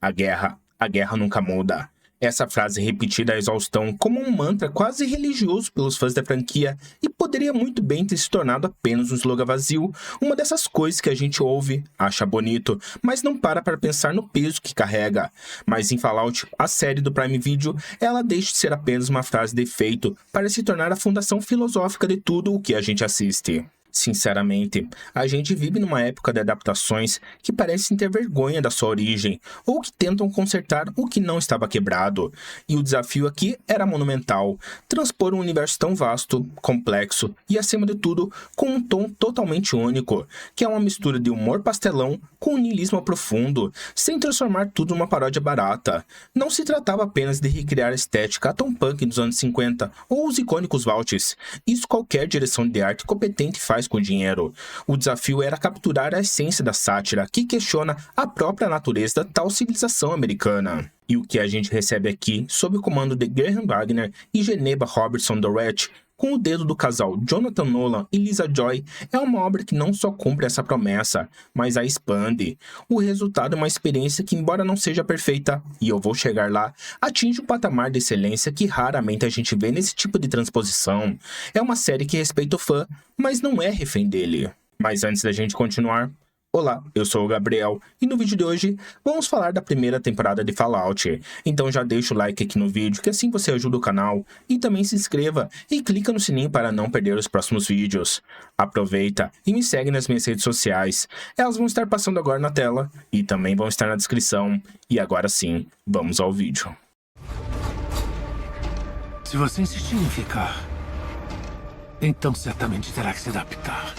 A guerra nunca muda. Essa frase é repetida à exaustão como um mantra quase religioso pelos fãs da franquia e poderia muito bem ter se tornado apenas um slogan vazio, uma dessas coisas que a gente ouve, acha bonito, mas não para pensar no peso que carrega. Mas em Fallout, a série do Prime Video, ela deixa de ser apenas uma frase de efeito para se tornar a fundação filosófica de tudo o que a gente assiste. Sinceramente, a gente vive numa época de adaptações que parecem ter vergonha da sua origem, ou que tentam consertar o que não estava quebrado. E o desafio aqui era monumental: transpor um universo tão vasto, complexo e, acima de tudo, com um tom totalmente único, que é uma mistura de humor pastelão com um niilismo profundo, sem transformar tudo numa paródia barata. Não se tratava apenas de recriar a estética Atom Punk dos anos 50 ou os icônicos Vaults. Isso qualquer direção de arte competente faz com dinheiro. O desafio era capturar a essência da sátira, que questiona a própria natureza da tal civilização americana. E o que a gente recebe aqui, sob o comando de Graham Wagner e Geneva Robertson Dorrit, com o dedo do casal Jonathan Nolan e Lisa Joy, é uma obra que não só cumpre essa promessa, mas a expande. O resultado é uma experiência que, embora não seja perfeita, e eu vou chegar lá, atinge um patamar de excelência que raramente a gente vê nesse tipo de transposição. É uma série que respeita o fã, mas não é refém dele. Mas antes da gente continuar... Olá, eu sou o Gabriel e no vídeo de hoje vamos falar da primeira temporada de Fallout. Então já deixa o like aqui no vídeo que assim você ajuda o canal e também se inscreva e clica no sininho para não perder os próximos vídeos. Aproveita e me segue nas minhas redes sociais, elas vão estar passando agora na tela e também vão estar na descrição. E agora sim, vamos ao vídeo. Se você insistir em ficar, então certamente terá que se adaptar.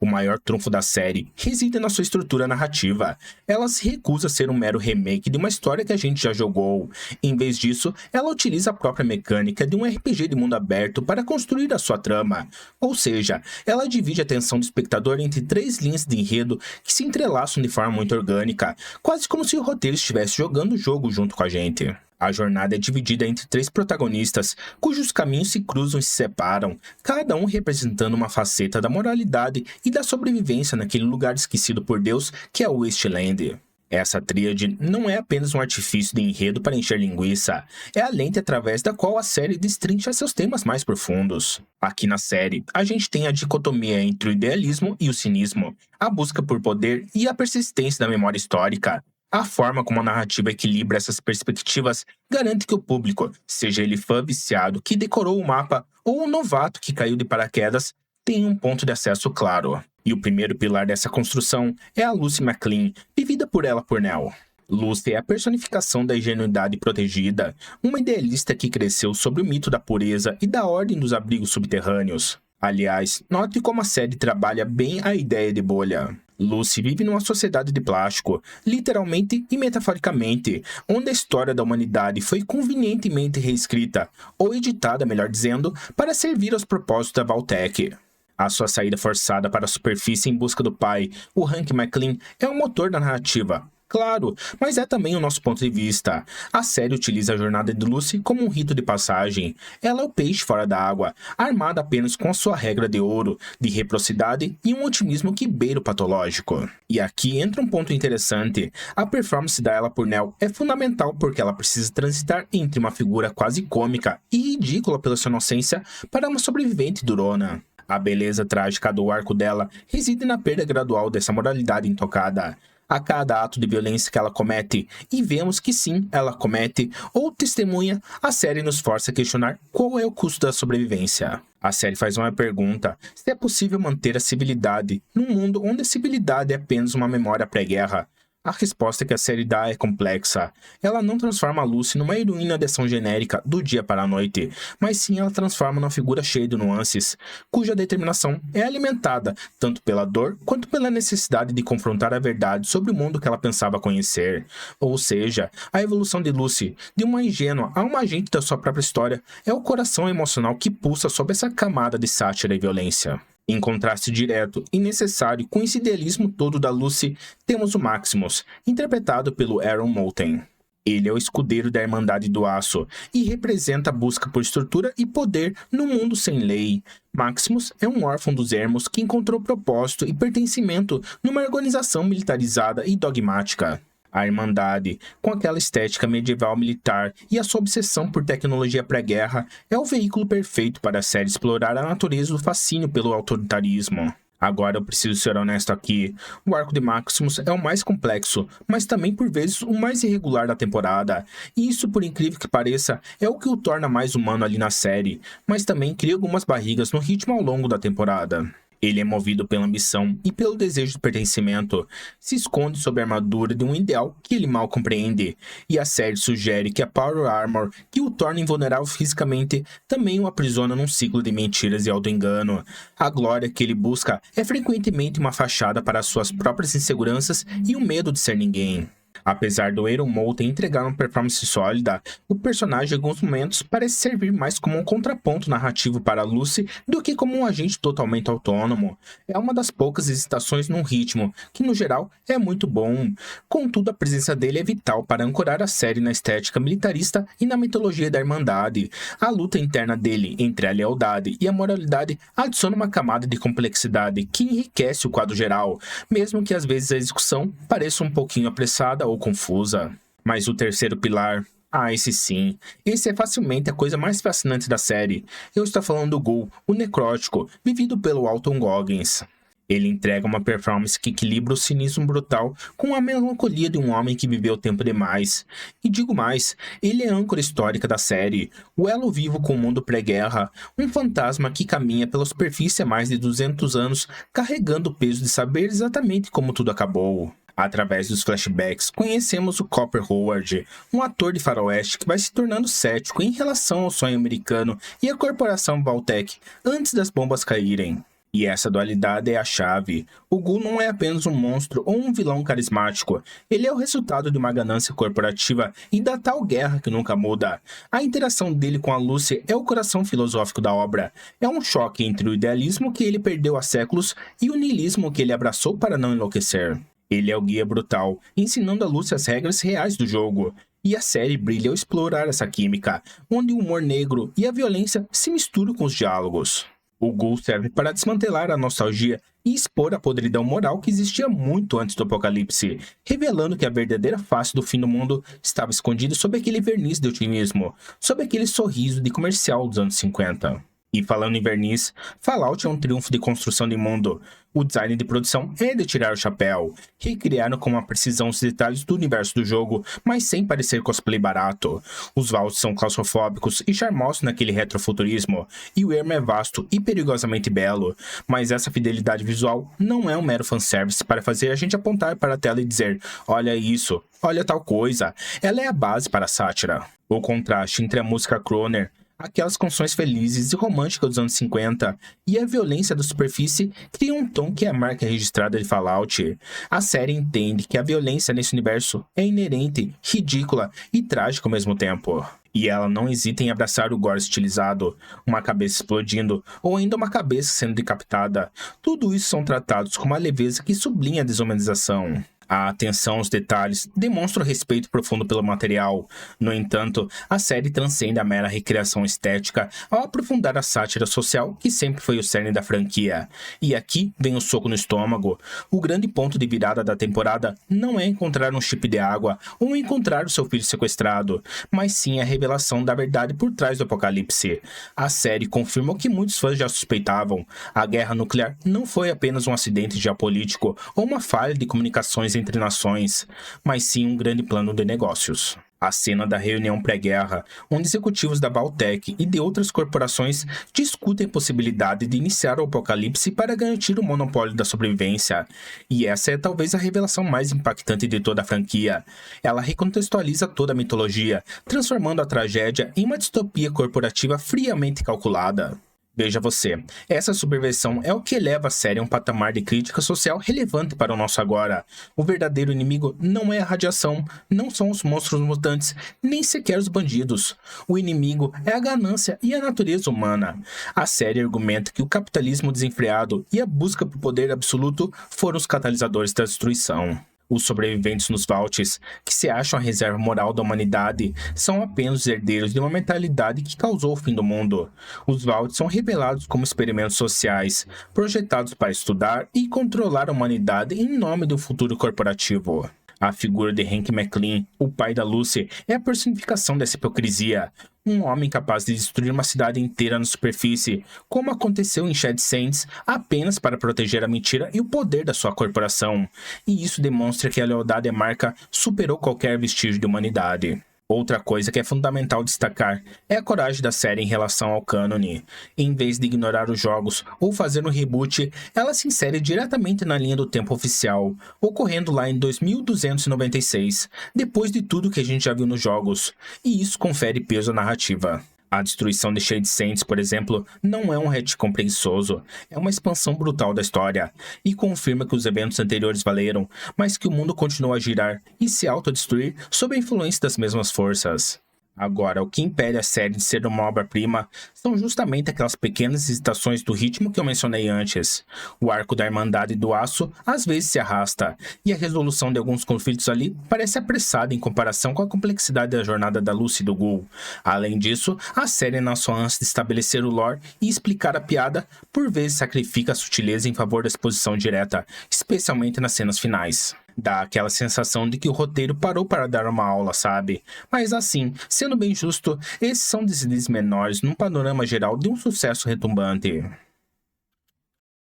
O maior trunfo da série reside na sua estrutura narrativa. Ela se recusa a ser um mero remake de uma história que a gente já jogou. Em vez disso, ela utiliza a própria mecânica de um RPG de mundo aberto para construir a sua trama. Ou seja, ela divide a atenção do espectador entre 3 linhas de enredo que se entrelaçam de forma muito orgânica, quase como se o roteiro estivesse jogando o jogo junto com a gente. A jornada é dividida entre 3 protagonistas, cujos caminhos se cruzam e se separam, cada um representando uma faceta da moralidade e da sobrevivência naquele lugar esquecido por Deus que é o Wasteland. Essa tríade não é apenas um artifício de enredo para encher linguiça, é a lente através da qual a série destrincha seus temas mais profundos. Aqui na série, a gente tem a dicotomia entre o idealismo e o cinismo, a busca por poder e a persistência da memória histórica. A forma como a narrativa equilibra essas perspectivas garante que o público, seja ele fã viciado que decorou o mapa ou um novato que caiu de paraquedas, tenha um ponto de acesso claro. E o primeiro pilar dessa construção é a Lucy McLean, vivida por ela por Nell. Lucy é a personificação da ingenuidade protegida, uma idealista que cresceu sob o mito da pureza e da ordem dos abrigos subterrâneos. Aliás, note como a série trabalha bem a ideia de bolha. Lucy vive numa sociedade de plástico, literalmente e metaforicamente, onde a história da humanidade foi convenientemente reescrita, ou editada, melhor dizendo, para servir aos propósitos da Vault-Tec. A sua saída forçada para a superfície em busca do pai, o Hank McLean, é o motor da narrativa. Claro, mas é também o nosso ponto de vista. A série utiliza a jornada de Lucy como um rito de passagem. Ela é o peixe fora da água, armada apenas com a sua regra de ouro, de reciprocidade e um otimismo que beira o patológico. E aqui entra um ponto interessante. A performance da Ella Purnell é fundamental porque ela precisa transitar entre uma figura quase cômica e ridícula pela sua inocência para uma sobrevivente durona. A beleza trágica do arco dela reside na perda gradual dessa moralidade intocada. A cada ato de violência que ela comete, e vemos que sim, ela comete, ou testemunha, a série nos força a questionar qual é o custo da sobrevivência. A série faz uma pergunta: se é possível manter a civilidade num mundo onde a civilidade é apenas uma memória pré-guerra? A resposta que a série dá é complexa. Ela não transforma a Lucy numa heroína de ação genérica do dia para a noite, mas sim ela transforma numa figura cheia de nuances, cuja determinação é alimentada tanto pela dor quanto pela necessidade de confrontar a verdade sobre o mundo que ela pensava conhecer. Ou seja, a evolução de Lucy, de uma ingênua a uma agente da sua própria história, é o coração emocional que pulsa sob essa camada de sátira e violência. Em contraste direto e necessário com esse idealismo todo da Lucy, temos o Maximus, interpretado pelo Aaron Moulton. Ele é o escudeiro da Irmandade do Aço e representa a busca por estrutura e poder no mundo sem lei. Maximus é um órfão dos Ermos que encontrou propósito e pertencimento numa organização militarizada e dogmática. A Irmandade, com aquela estética medieval militar e a sua obsessão por tecnologia pré-guerra, é o veículo perfeito para a série explorar a natureza do fascínio pelo autoritarismo. Agora eu preciso ser honesto aqui, o arco de Maximus é o mais complexo, mas também por vezes o mais irregular da temporada, e isso, por incrível que pareça, é o que o torna mais humano ali na série, mas também cria algumas barrigas no ritmo ao longo da temporada. Ele é movido pela ambição e pelo desejo de pertencimento, se esconde sob a armadura de um ideal que ele mal compreende, e a série sugere que a Power Armor, que o torna invulnerável fisicamente, também o aprisiona num ciclo de mentiras e auto-engano. A glória que ele busca é frequentemente uma fachada para as suas próprias inseguranças e o medo de ser ninguém. Apesar do Aaron Moulton entregar uma performance sólida, o personagem em alguns momentos parece servir mais como um contraponto narrativo para Lucy do que como um agente totalmente autônomo. É uma das poucas hesitações num ritmo, que no geral é muito bom. Contudo, a presença dele é vital para ancorar a série na estética militarista e na mitologia da Irmandade. A luta interna dele entre a lealdade e a moralidade adiciona uma camada de complexidade que enriquece o quadro geral, mesmo que às vezes a execução pareça um pouquinho apressada ou confusa. Mas o terceiro pilar, esse sim. Esse é facilmente a coisa mais fascinante da série. Eu estou falando do Ghoul, o necrótico, vivido pelo Walton Goggins. Ele entrega uma performance que equilibra o cinismo brutal com a melancolia de um homem que viveu tempo demais. E digo mais, ele é a âncora histórica da série, o elo vivo com o mundo pré-guerra, um fantasma que caminha pela superfície há mais de 200 anos, carregando o peso de saber exatamente como tudo acabou. Através dos flashbacks, conhecemos o Copper Howard, um ator de faroeste que vai se tornando cético em relação ao sonho americano e à corporação Vault-Tec antes das bombas caírem. E essa dualidade é a chave. O Ghoul não é apenas um monstro ou um vilão carismático, ele é o resultado de uma ganância corporativa e da tal guerra que nunca muda. A interação dele com a Lucy é o coração filosófico da obra. É um choque entre o idealismo que ele perdeu há séculos e o niilismo que ele abraçou para não enlouquecer. Ele é o guia brutal, ensinando a Lucy as regras reais do jogo. E a série brilha ao explorar essa química, onde o humor negro e a violência se misturam com os diálogos. O Ghoul serve para desmantelar a nostalgia e expor a podridão moral que existia muito antes do apocalipse, revelando que a verdadeira face do fim do mundo estava escondida sob aquele verniz de otimismo, sob aquele sorriso de comercial dos anos 50. E falando em verniz, Fallout é um triunfo de construção de mundo. O design de produção é de tirar o chapéu. Recriaram com uma precisão os detalhes do universo do jogo, mas sem parecer cosplay barato. Os vaults são claustrofóbicos e charmosos naquele retrofuturismo, e o ermo é vasto e perigosamente belo. Mas essa fidelidade visual não é um mero fanservice para fazer a gente apontar para a tela e dizer: olha isso, olha tal coisa. Ela é a base para a sátira. O contraste entre a música Croner, aquelas canções felizes e românticas dos anos 50 e a violência da superfície cria um tom que é a marca registrada de Fallout. A série entende que a violência nesse universo é inerente, ridícula e trágica ao mesmo tempo. E ela não hesita em abraçar o gore estilizado, uma cabeça explodindo ou ainda uma cabeça sendo decapitada. Tudo isso são tratados com uma leveza que sublinha a desumanização. A atenção aos detalhes demonstra o respeito profundo pelo material. No entanto, a série transcende a mera recriação estética ao aprofundar a sátira social que sempre foi o cerne da franquia. E aqui vem o soco no estômago. O grande ponto de virada da temporada não é encontrar um chip de água ou encontrar o seu filho sequestrado, mas sim a revelação da verdade por trás do apocalipse. A série confirma o que muitos fãs já suspeitavam. A guerra nuclear não foi apenas um acidente geopolítico ou uma falha de comunicações entre nações, mas sim um grande plano de negócios. A cena da reunião pré-guerra, onde executivos da Vault-Tec e de outras corporações discutem a possibilidade de iniciar o apocalipse para garantir o monopólio da sobrevivência. E essa é talvez a revelação mais impactante de toda a franquia. Ela recontextualiza toda a mitologia, transformando a tragédia em uma distopia corporativa friamente calculada. Veja você, essa subversão é o que eleva a série a um patamar de crítica social relevante para o nosso agora. O verdadeiro inimigo não é a radiação, não são os monstros mutantes, nem sequer os bandidos. O inimigo é a ganância e a natureza humana. A série argumenta que o capitalismo desenfreado e a busca por poder absoluto foram os catalisadores da destruição. Os sobreviventes nos Vaults, que se acham a reserva moral da humanidade, são apenas os herdeiros de uma mentalidade que causou o fim do mundo. Os Vaults são revelados como experimentos sociais, projetados para estudar e controlar a humanidade em nome de um futuro corporativo. A figura de Hank McLean, o pai da Lucy, é a personificação dessa hipocrisia. Um homem capaz de destruir uma cidade inteira na superfície, como aconteceu em Shed Saints, apenas para proteger a mentira e o poder da sua corporação. E isso demonstra que a lealdade à marca superou qualquer vestígio de humanidade. Outra coisa que é fundamental destacar é a coragem da série em relação ao cânone. Em vez de ignorar os jogos ou fazer um reboot, ela se insere diretamente na linha do tempo oficial, ocorrendo lá em 2296, depois de tudo que a gente já viu nos jogos, e isso confere peso à narrativa. A destruição de Shade Saints, por exemplo, não é um retcon preguiçoso, é uma expansão brutal da história, e confirma que os eventos anteriores valeram, mas que o mundo continua a girar e se autodestruir sob a influência das mesmas forças. Agora, o que impede a série de ser uma obra-prima são justamente aquelas pequenas hesitações do ritmo que eu mencionei antes. O arco da Irmandade do Aço às vezes se arrasta, e a resolução de alguns conflitos ali parece apressada em comparação com a complexidade da jornada da Lucy e do Ghoul. Além disso, a série, na sua ânsia de estabelecer o lore e explicar a piada, por vezes sacrifica a sutileza em favor da exposição direta, especialmente nas cenas finais. Dá aquela sensação de que o roteiro parou para dar uma aula, sabe? Mas assim, sendo bem justo, esses são deslizes menores num panorama geral de um sucesso retumbante.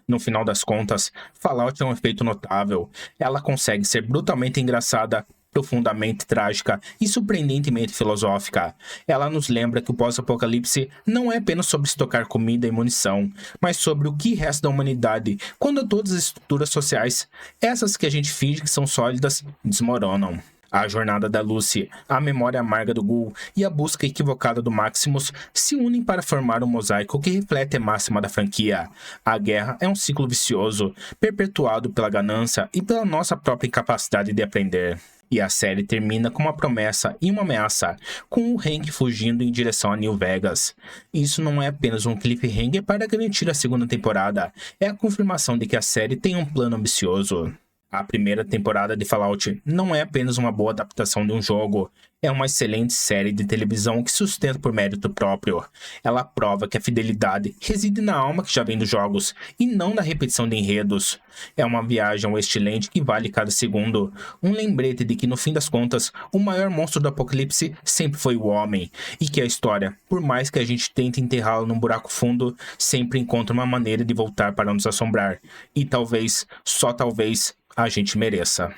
No final das contas, Fallout é um efeito notável. Ela consegue ser brutalmente engraçada, profundamente trágica e surpreendentemente filosófica. Ela nos lembra que o pós-apocalipse não é apenas sobre estocar comida e munição, mas sobre o que resta da humanidade quando todas as estruturas sociais, essas que a gente finge que são sólidas, desmoronam. A jornada da Lucy, a memória amarga do Ghoul e a busca equivocada do Maximus se unem para formar um mosaico que reflete a máxima da franquia. A guerra é um ciclo vicioso, perpetuado pela ganância e pela nossa própria incapacidade de aprender. E a série termina com uma promessa e uma ameaça, com o Hank fugindo em direção a New Vegas. Isso não é apenas um cliffhanger para garantir a segunda temporada, é a confirmação de que a série tem um plano ambicioso. A primeira temporada de Fallout não é apenas uma boa adaptação de um jogo, é uma excelente série de televisão que sustenta por mérito próprio. Ela prova que a fidelidade reside na alma que já vem dos jogos, e não na repetição de enredos. É uma viagem ao Wasteland que vale cada segundo, um lembrete de que no fim das contas, o maior monstro do apocalipse sempre foi o homem, e que a história, por mais que a gente tente enterrá-la num buraco fundo, sempre encontra uma maneira de voltar para nos assombrar. E talvez, só talvez, a gente mereça.